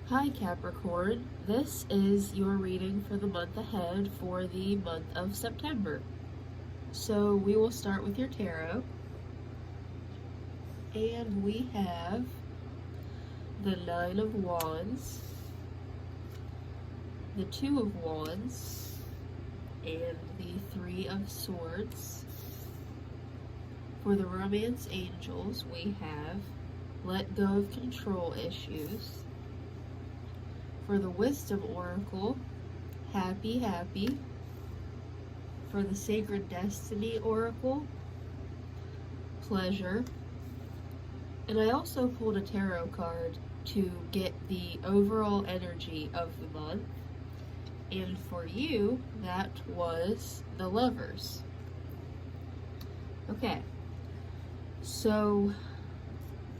Hi Capricorn, this is your reading for the month ahead for the month of September. So we will start with your tarot, and we have the Nine of Wands, the Two of Wands, and the Three of Swords. For the Romance Angels, we have Let Go of Control Issues. For the Wisdom Oracle, Happy Happy. For the Sacred Destiny Oracle, Pleasure. And I also pulled a tarot card to get the overall energy of the month. And for you, that was the Lovers. Okay, so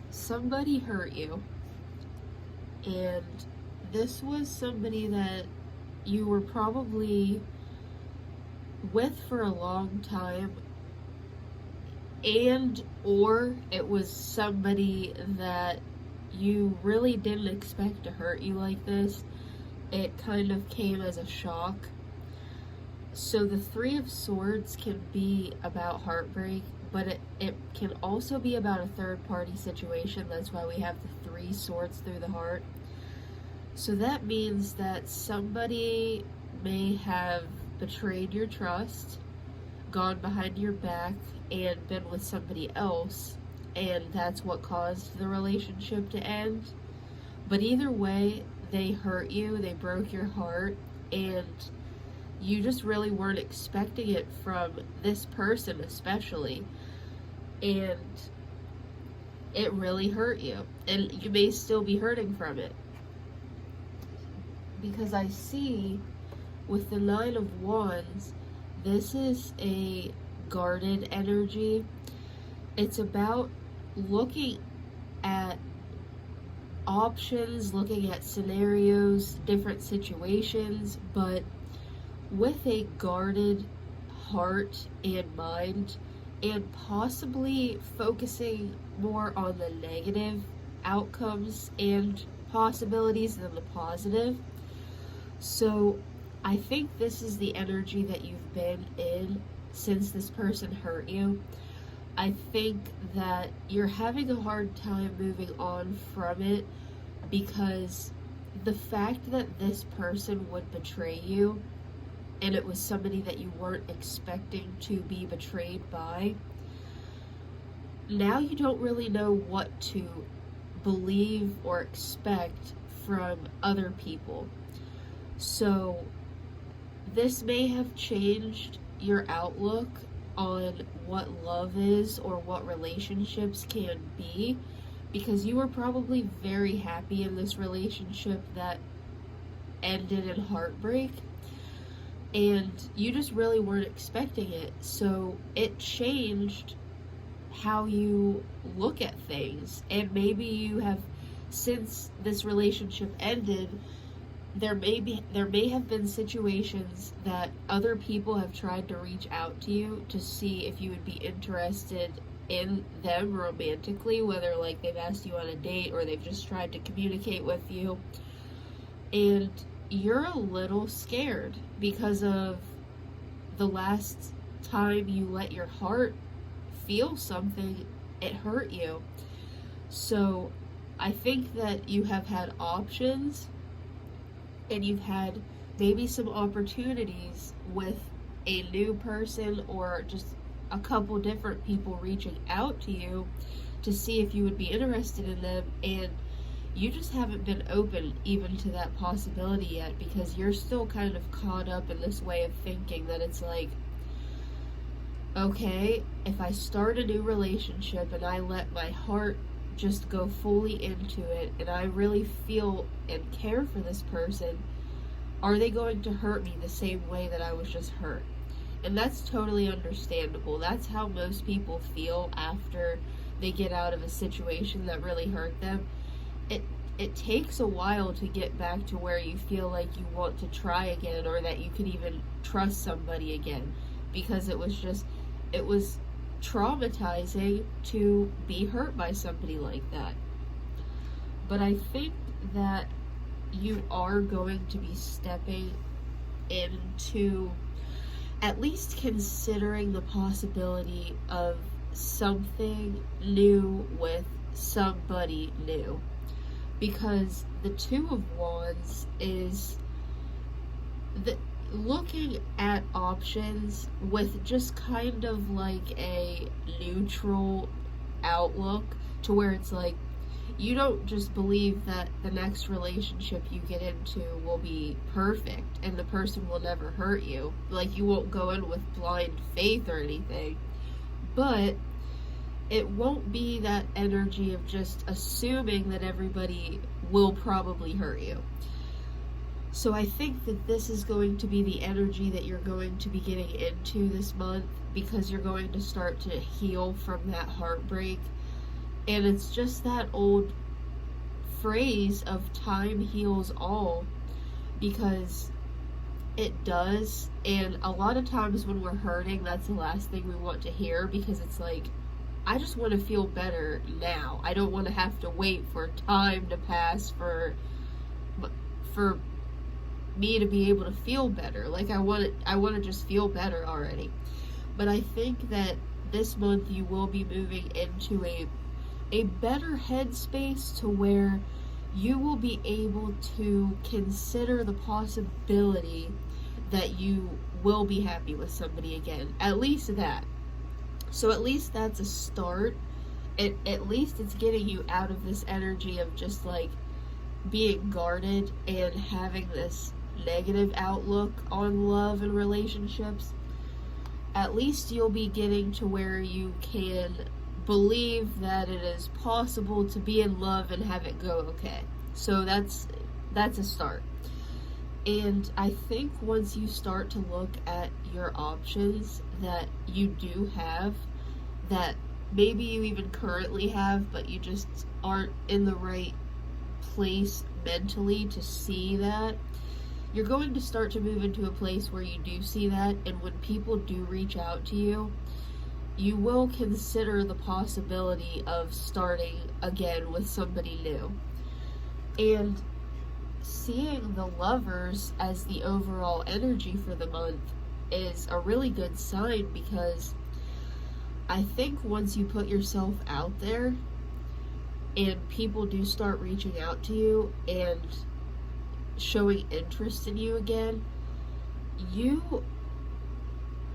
somebody hurt you, and this was somebody that you were probably with for a long time, and or it was somebody that you really didn't expect to hurt you like this. It kind of came as a shock. So the Three of Swords can be about heartbreak, but it can also be about a third-party situation. That's why we have the three swords through the heart. So that means that somebody may have betrayed your trust, gone behind your back, and been with somebody else, and that's what caused the relationship to end. But either way, they hurt you, they broke your heart, and you just really weren't expecting it from this person especially, and it really hurt you, and you may still be hurting from it. Because I see with the Nine of Wands, this is a guarded energy. It's about looking at options, looking at scenarios, different situations, but with a guarded heart and mind, and possibly focusing more on the negative outcomes and possibilities than the positive. So I think this is the energy that you've been in since this person hurt you. I think that you're having a hard time moving on from it because the fact that this person would betray you, and it was somebody that you weren't expecting to be betrayed by, now you don't really know what to believe or expect from other people. So this may have changed your outlook on what love is or what relationships can be, because you were probably very happy in this relationship that ended in heartbreak, and you just really weren't expecting it. So it changed how you look at things, and maybe you have, since this relationship ended, there may have been situations that other people have tried to reach out to you to see if you would be interested in them romantically, whether like they've asked you on a date or they've just tried to communicate with you, and you're a little scared because of the last time you let your heart feel something, it hurt you. So I think that you have had options, and you've had maybe some opportunities with a new person or just a couple different people reaching out to you to see if you would be interested in them, and you just haven't been open even to that possibility yet, because you're still kind of caught up in this way of thinking that it's like, okay, if I start a new relationship and I let my heart just go fully into it, and I really feel and care for this person, are they going to hurt me the same way that I was just hurt? And that's totally understandable. That's how most people feel after they get out of a situation that really hurt them. It takes a while to get back to where you feel like you want to try again, or that you could even trust somebody again, because it was traumatizing to be hurt by somebody like that. But I think that you are going to be stepping into at least considering the possibility of something new with somebody new. Because the Two of Wands is looking at options with just kind of like a neutral outlook, to where it's like, you don't just believe that the next relationship you get into will be perfect and the person will never hurt you. Like, you won't go in with blind faith or anything. But it won't be that energy of just assuming that everybody will probably hurt you. So I think that this is going to be the energy that you're going to be getting into this month, because you're going to start to heal from that heartbreak. And it's just that old phrase of time heals all, because it does. And a lot of times when we're hurting, that's the last thing we want to hear, because it's like, I just want to feel better now. I don't want to have to wait for time to pass for me to be able to feel better. Like, I want to just feel better already. But I think that this month you will be moving into a better headspace, to where you will be able to consider the possibility that you will be happy with somebody again. At least that. So at least that's a start. At least it's getting you out of this energy of just like being guarded and having this negative outlook on love and relationships. At least you'll be getting to where you can believe that it is possible to be in love and have it go okay. So that's a start. And I think once you start to look at your options that you do have, that maybe you even currently have, but you just aren't in the right place mentally to see that, you're going to start to move into a place where you do see that. And when people do reach out to you, you will consider the possibility of starting again with somebody new. And seeing the Lovers as the overall energy for the month is a really good sign, because I think once you put yourself out there and people do start reaching out to you and showing interest in you again, you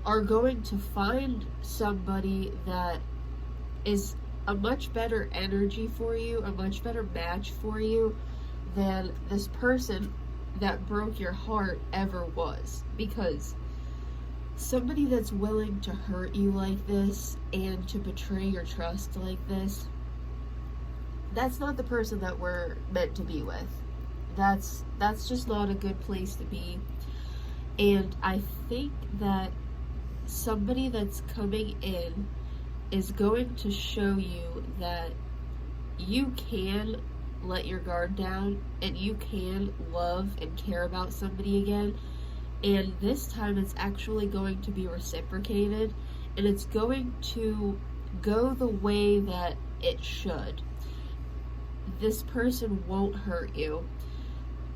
are going to find somebody that is a much better energy for you, a much better match for you than this person that broke your heart ever was. Because somebody that's willing to hurt you like this and to betray your trust like this, that's not the person that we're meant to be with. That's just not a good place to be. And I think that somebody that's coming in is going to show you that you can let your guard down and you can love and care about somebody again. And this time it's actually going to be reciprocated, and it's going to go the way that it should. This person won't hurt you,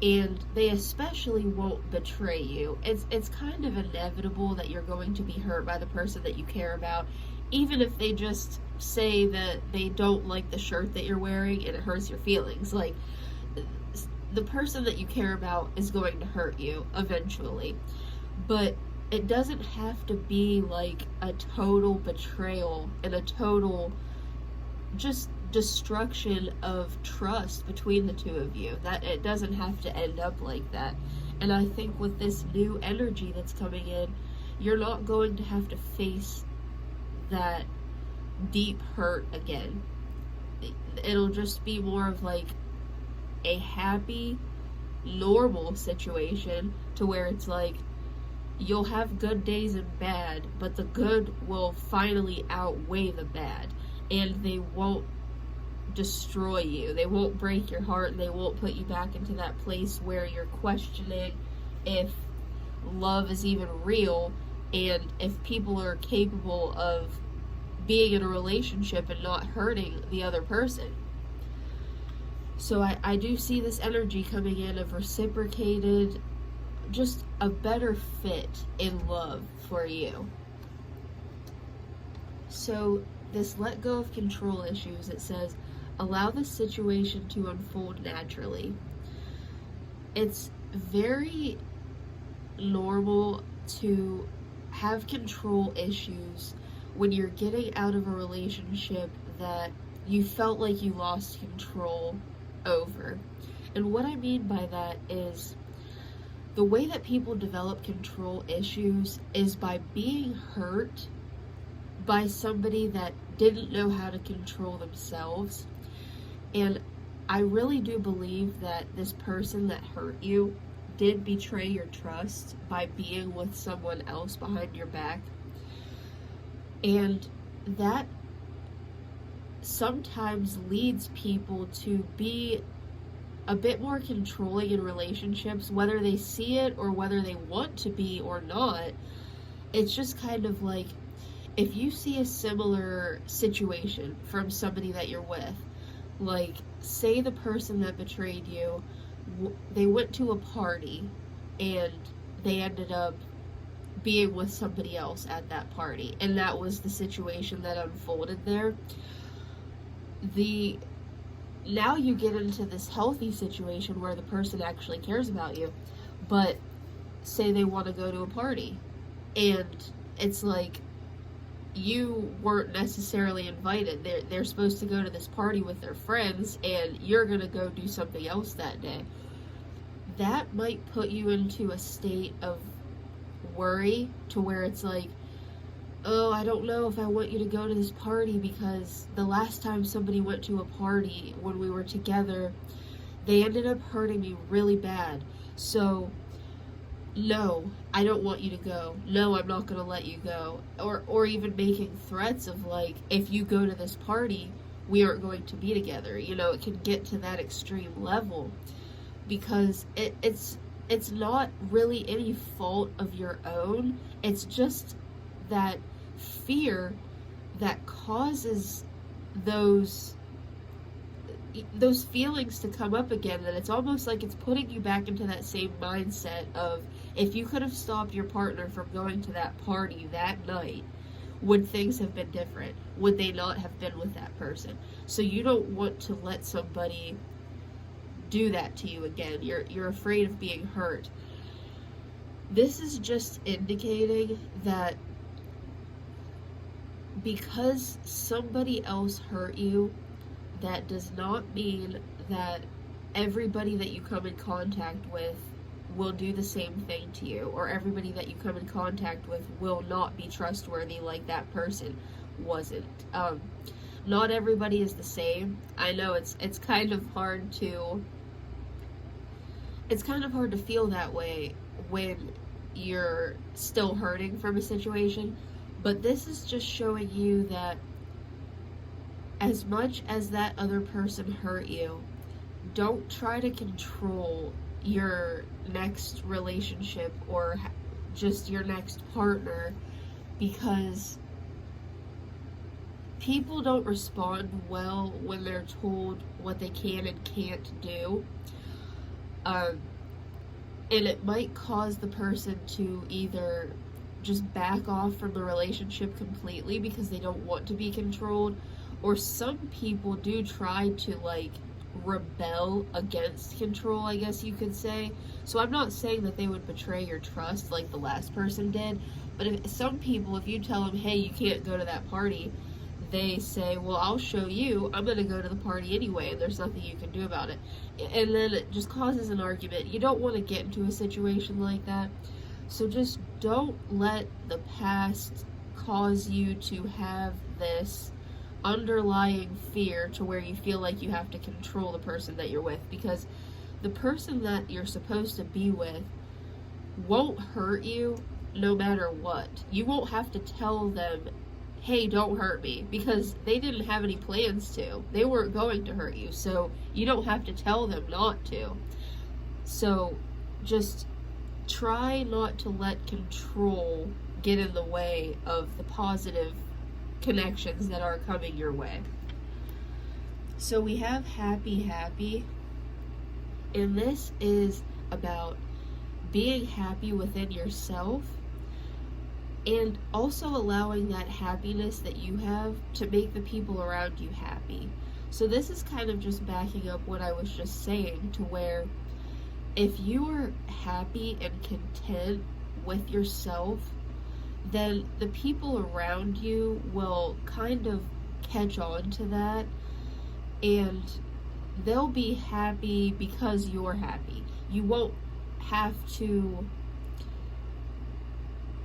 and they especially won't betray you. It's kind of inevitable that you're going to be hurt by the person that you care about, even if they just say that they don't like the shirt that you're wearing and it hurts your feelings. Like, the person that you care about is going to hurt you eventually. But it doesn't have to be like a total betrayal and a total just destruction of trust between the two of you. That it doesn't have to end up like that. And I think with this new energy that's coming in, you're not going to have to face that deep hurt again. It'll just be more of like a happy, normal situation, to where it's like you'll have good days and bad, but the good will finally outweigh the bad, and they won't destroy you. They won't break your heart, and they won't put you back into that place where you're questioning if love is even real and if people are capable of being in a relationship and not hurting the other person. So I do see this energy coming in of reciprocated, just a better fit in love for you. So this let go of control issues, it says, allow the situation to unfold naturally. It's very normal to have control issues when you're getting out of a relationship that you felt like you lost control over. And what I mean by that is the way that people develop control issues is by being hurt by somebody that didn't know how to control themselves. And I really do believe that this person that hurt you did betray your trust by being with someone else behind your back. And that sometimes leads people to be a bit more controlling in relationships, whether they see it or whether they want to be or not. It's just kind of like, if you see a similar situation from somebody that you're with, like say the person that betrayed you, they went to a party and they ended up being with somebody else at that party, and that was the situation that unfolded there. Now you get into this healthy situation where the person actually cares about you, but say they want to go to a party and it's like you weren't necessarily invited. They're supposed to go to this party with their friends and you're gonna go do something else that day. That might put you into a state of worry to where it's like, oh, I don't know if I want you to go to this party because the last time somebody went to a party when we were together, they ended up hurting me really bad. So, no, I don't want you to go. No, I'm not going to let you go. Or even making threats of like, if you go to this party, we aren't going to be together. You know, it can get to that extreme level because it's not really any fault of your own. It's just that fear that causes those feelings to come up again, that it's almost like it's putting you back into that same mindset of, if you could have stopped your partner from going to that party that night, would things have been different? Would they not have been with that person? So you don't want to let somebody do that to you again. You're afraid of being hurt. This is just indicating that because somebody else hurt you, that does not mean that everybody that you come in contact with will do the same thing to you, or everybody that you come in contact with will not be trustworthy like that person wasn't. Not everybody is the same. I know it's kind of hard to feel that way when you're still hurting from a situation, but this is just showing you that as much as that other person hurt you, don't try to control your next relationship or just your next partner, because people don't respond well when they're told what they can and can't do. And it might cause the person to either just back off from the relationship completely because they don't want to be controlled, or some people do try to like rebel against control, I guess you could say. So I'm not saying that they would betray your trust like the last person did, but some people, if you tell them, hey, you can't go to that party, they say, well, I'll show you, I'm going to go to the party anyway, and there's nothing you can do about it. And then it just causes an argument. You don't want to get into a situation like that. So just don't let the past cause you to have this underlying fear to where you feel like you have to control the person that you're with, because the person that you're supposed to be with won't hurt you no matter what. You won't have to tell them, hey, don't hurt me, because they didn't have any plans to. They weren't going to hurt you, so you don't have to tell them not to. So just try not to let control get in the way of the positive connections that are coming your way. So we have happy, happy, and this is about being happy within yourself and also allowing that happiness that you have to make the people around you happy. So this is kind of just backing up what I was just saying, to where if you are happy and content with yourself, then the people around you will kind of catch on to that, and they'll be happy because you're happy. You won't have to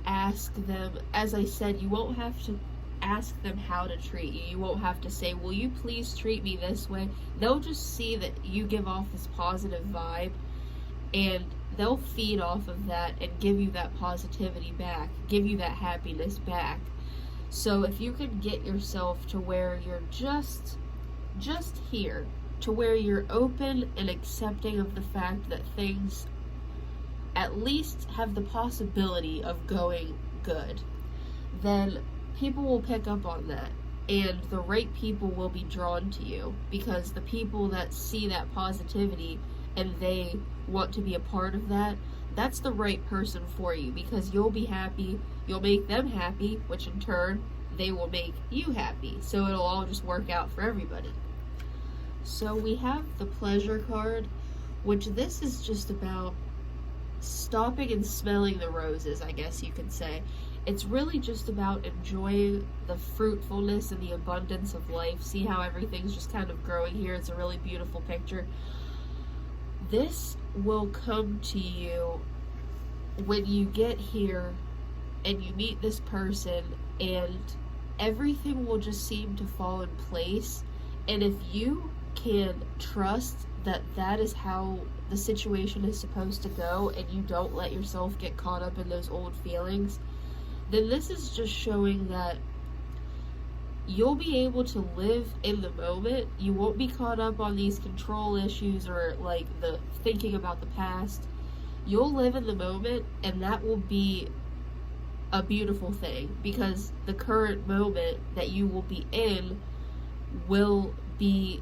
ask them, as I said, you won't have to ask them how to treat you. You won't have to say, will you please treat me this way? They'll just see that you give off this positive vibe, and they'll feed off of that and give you that positivity back, give you that happiness back. So if you can get yourself to where you're just here, to where you're open and accepting of the fact that things at least have the possibility of going good, then people will pick up on that, and the right people will be drawn to you, because the people that see that positivity and they want to be a part of that, that's the right person for you, because you'll be happy, you'll make them happy, which in turn they will make you happy. So it'll all just work out for everybody. So we have the pleasure card, which this is just about stopping and smelling the roses, I guess you could say. It's really just about enjoying the fruitfulness and the abundance of life. See how everything's just kind of growing here? It's a really beautiful picture. This will come to you when you get here and you meet this person, and everything will just seem to fall in place. And if you can trust that that is how the situation is supposed to go, and you don't let yourself get caught up in those old feelings, then this is just showing that you'll be able to live in the moment. You won't be caught up on these control issues or like the thinking about the past. You'll live in the moment, and that will be a beautiful thing, because the current moment that you will be in will be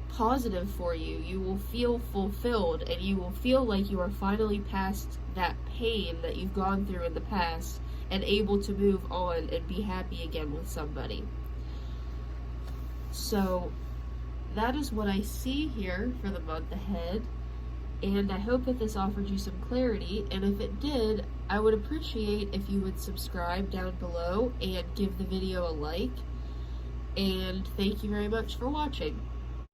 positive for you. You will feel fulfilled, and you will feel like you are finally past that pain that you've gone through in the past and able to move on and be happy again with somebody. So that is what I see here for the month ahead, and I hope that this offered you some clarity, and if it did, I would appreciate if you would subscribe down below and give the video a like, and thank you very much for watching.